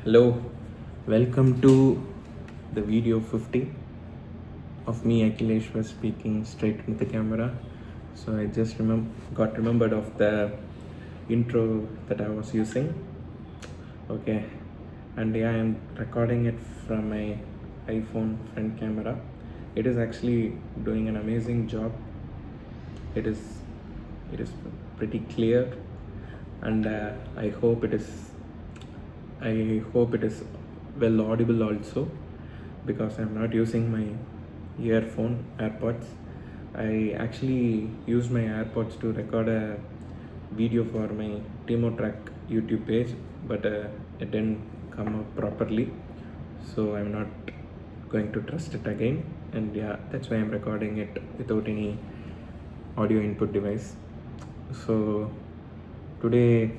Hello, welcome to the video 50 of me, Akhileshwar, speaking straight into the camera. So I just got remembered of the intro that I was using. Okay, and yeah, I'm recording it from my iPhone front camera. It is actually doing an amazing job. It is it is pretty clear, and I hope it is well audible also, because I'm not using my AirPods. I actually used my AirPods to record a video for my Timo Track YouTube page, but it didn't come out properly, so I'm not going to trust it again. And yeah, that's why I'm recording it without any audio input device. So today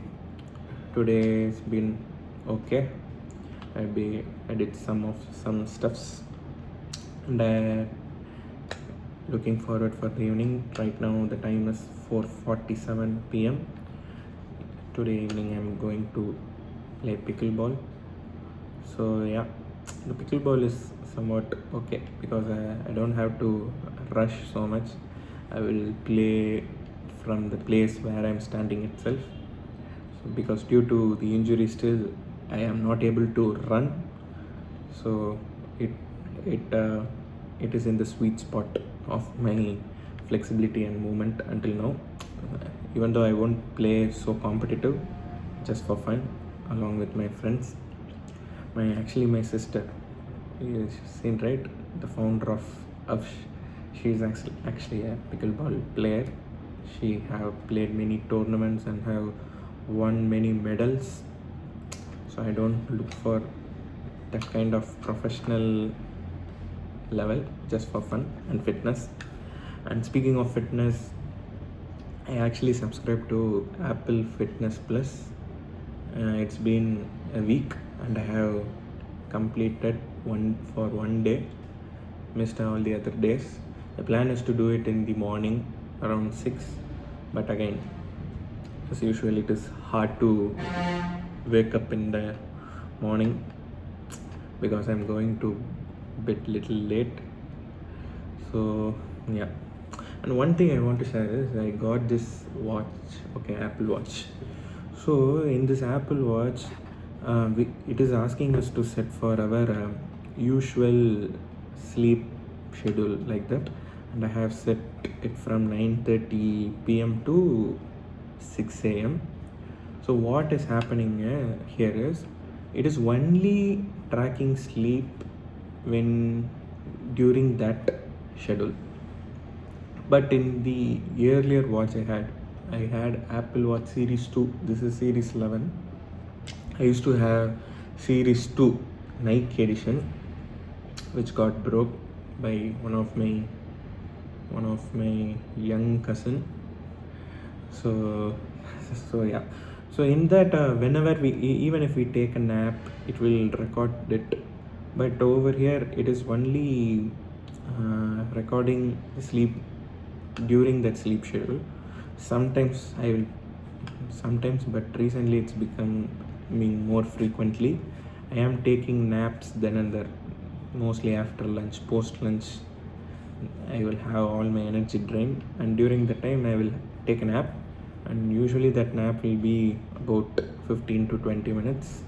today's been okay. I did some stuffs, and looking forward for the evening. Right now the time is 4:47 p.m. Today evening I'm going to play pickleball. So yeah, the pickleball is somewhat okay because I don't have to rush so much. I will play from the place where I'm standing itself. So because due to the injury still I am not able to run, so it it uh, it is in the sweet spot of my flexibility and movement until now. Even though I won't play so competitive, just for fun along with my friends. My sister, you seen right, the founder of she's actually a pickleball player. She have played many tournaments and have won many medals. So I don't look for that kind of professional level, just for fun and fitness. And speaking of fitness, I actually subscribed to Apple Fitness Plus. It's been a week and I have completed one day, missed all the other days. The plan is to do it in the morning around 6, but again, as usual, it is hard to wake up in the morning because I'm going to bed little late. So yeah, and one thing I want to share is I got this watch, okay, Apple Watch. So in this Apple Watch, it is asking us to set for our usual sleep schedule like that, and I have set it from 9:30 p.m. to 6 a.m. So what is happening here is it is only tracking sleep when during that schedule. But in the earlier watch I had Apple Watch Series 2. This is Series 11. I used to have Series 2 Nike edition, which got broke by one of my young cousin. So so yeah. So in that, whenever even if we take a nap, it will record it. But over here, it is only recording sleep during that sleep schedule. Sometimes I will, sometimes, but recently it's becoming more frequently. I am taking naps then and there, mostly after lunch, post lunch. I will have all my energy drained, and during the time I will take a nap, and usually that nap will be about 15 to 20 minutes.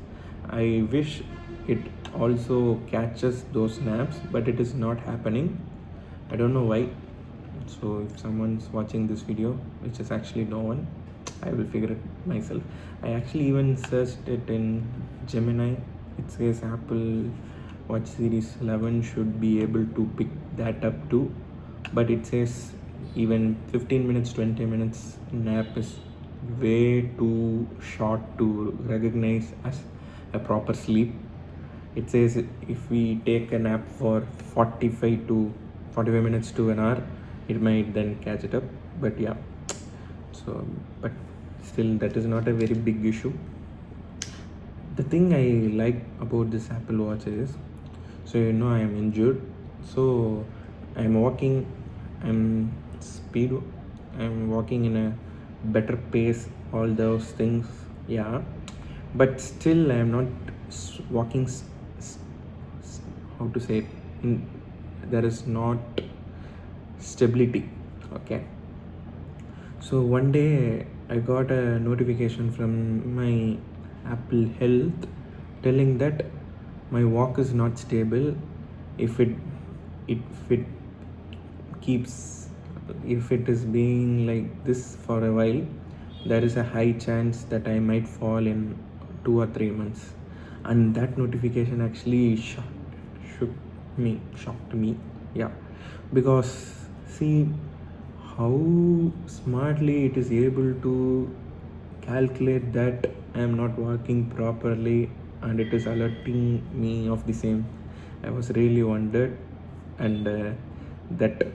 I wish it also catches those naps, but it is not happening. I don't know why. So if someone's watching this video, which is actually no one, I will figure it myself. I actually even searched it in Gemini. It says Apple Watch Series 11 should be able to pick that up too, but it says even 15 minutes, 20 minutes nap is way too short to recognize as a proper sleep. It says if we take a nap for 45 minutes to an hour, it might then catch it up. But yeah, so but still that is not a very big issue. The thing I like about this Apple Watch is, so I am injured, so I'm walking, I'm speed, I'm walking in a better pace, all those things, yeah, but still I'm not walking how to say it, there is not stability. Okay, so one day I got a notification from my Apple Health telling that my walk is not stable. If it keeps if it is being like this for a while, there is a high chance that I might fall in 2 or 3 months. And that notification actually shocked me. Yeah, because see how smartly it is able to calculate that I am not working properly, and it is alerting me of the same. I was really wondered, and that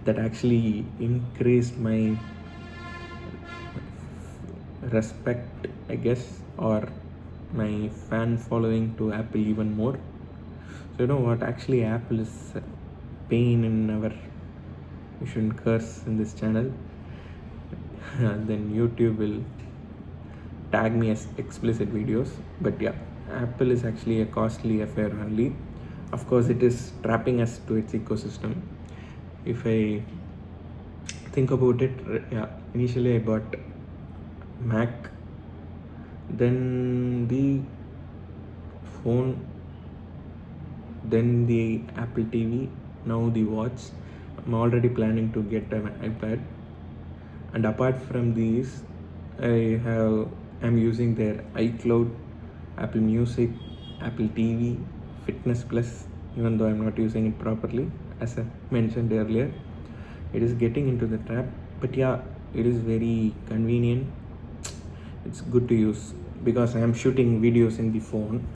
that actually increased my respect, I guess, or my fan following to Apple even more. So you know what? Actually, Apple is a pain in our. We shouldn't curse in this channel. Then YouTube will tag me as explicit videos. But yeah, Apple is actually a costly affair only. Of course, it is trapping us to its ecosystem. If I think about it, yeah, initially I bought Mac, then the phone, then the Apple TV, now the watch. I'm already planning to get an iPad, and apart from these, I'm using their iCloud, Apple Music, Apple TV, Fitness Plus. Even though I'm not using it properly, as I mentioned earlier, it is getting into the trap. But yeah, it is very convenient. It's good to use because I am shooting videos in the phone,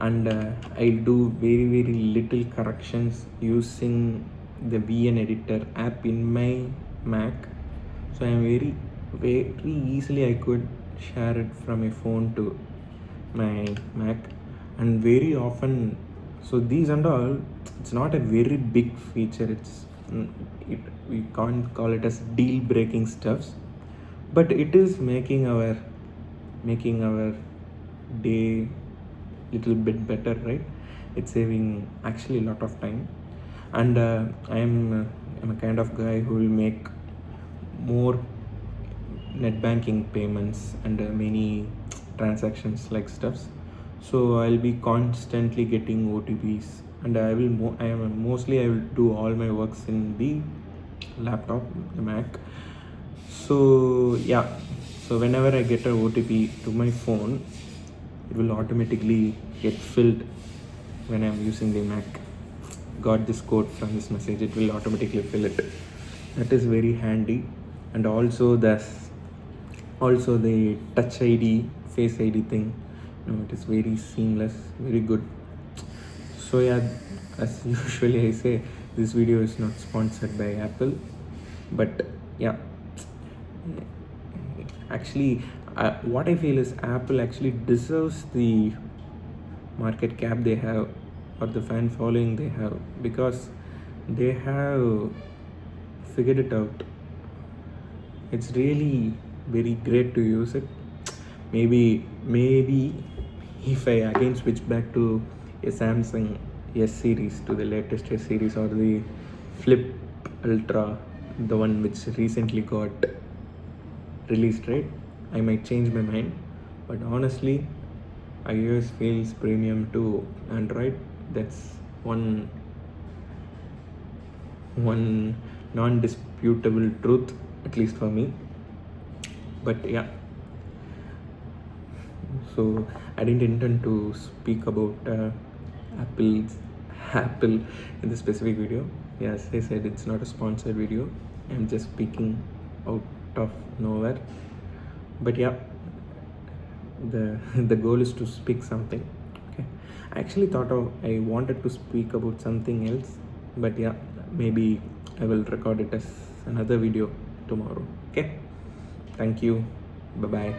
and I do very little corrections using the VN editor app in my Mac. So I am very easily I could share it from my phone to my Mac, and very often. So these and all, it's not a very big feature. We can't call it as deal breaking stuffs, but it is making our day little bit better, right? It's saving actually a lot of time, and I'm a kind of guy who will make more net banking payments and many transactions like stuffs. So I'll be constantly getting OTPs, and I will do all my works in the laptop, the Mac. So yeah, so whenever I get a OTP to my phone, it will automatically get filled when I'm using the Mac. Got this code from this message, it will automatically fill it. That is very handy. And also the touch ID, face ID thing, it is very seamless, very good. So yeah, as usually I say, this video is not sponsored by Apple, but yeah, actually what I feel is Apple actually deserves the market cap they have, or the fan following they have, because they have figured it out. It's really very great to use it. Maybe if I again switch back to a Samsung S series, to the latest S series, or the Flip Ultra, the one which recently got released, right, I might change my mind. But honestly, iOS feels premium to Android. That's one non-disputable truth, at least for me. But yeah, so I didn't intend to speak about Apple in this specific video. Yes, I said it's not a sponsored video. I'm just speaking out of nowhere. But yeah, the the goal is to speak something. Okay, I actually I wanted to speak about something else, but yeah, maybe I will record it as another video tomorrow. Okay, thank you, bye bye.